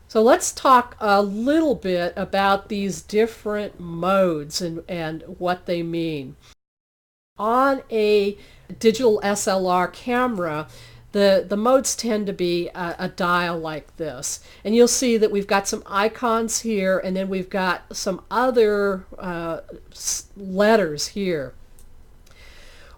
So let's talk a little bit about these different modes and what they mean. On a digital SLR camera, the modes tend to be a dial like this. And you'll see that we've got some icons here, and then we've got some other letters here.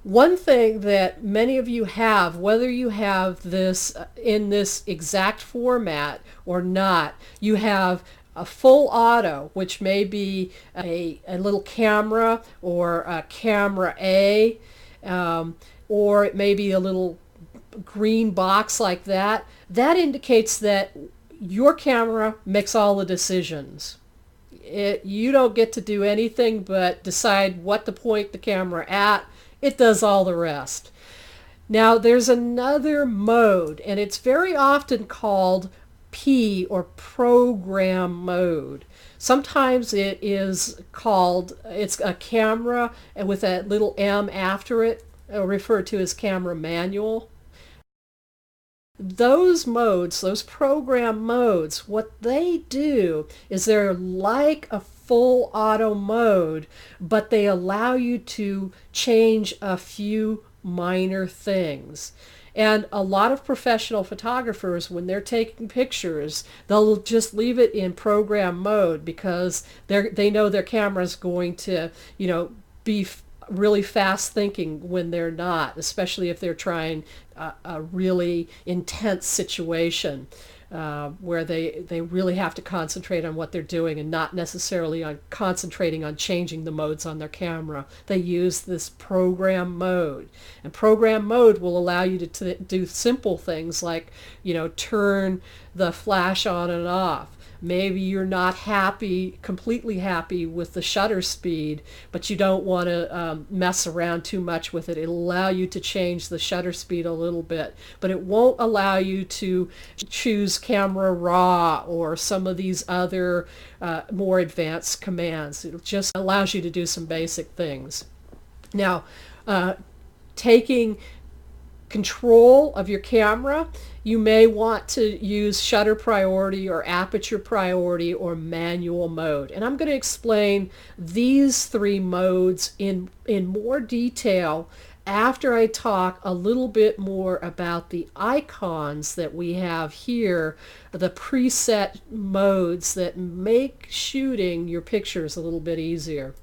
One thing that many of you have, whether you have this in this exact format or not, you have a full auto, which may be a little camera or a camera A, or it may be a little green box like that. That indicates that your camera makes all the decisions. You don't get to do anything but decide what to point the camera at. It does all the rest. Now there's another mode, and it's very often called P, or program mode. Sometimes it's a camera and with a little M after it, referred to as camera manual. Those modes, those program modes, what they do is they're like a full auto mode, but they allow you to change a few minor things. And a lot of professional photographers, when they're taking pictures, they'll just leave it in program mode because they know their camera's going to, be really fast thinking when they're not, especially if they're trying a really intense situation where they really have to concentrate on what they're doing and not necessarily on concentrating on changing the modes on their camera. They use this program mode. And program mode will allow you to do simple things like, turn the flash on and off. Maybe you're not completely happy with the shutter speed, but you don't want to mess around too much with it. It'll allow you to change the shutter speed a little bit, but it won't allow you to choose camera raw or some of these other more advanced commands. It just allows you to do some basic things. Now, taking control of your camera, you may want to use shutter priority or aperture priority or manual mode. And I'm going to explain these three modes in more detail after I talk a little bit more about the icons that we have here, the preset modes that make shooting your pictures a little bit easier.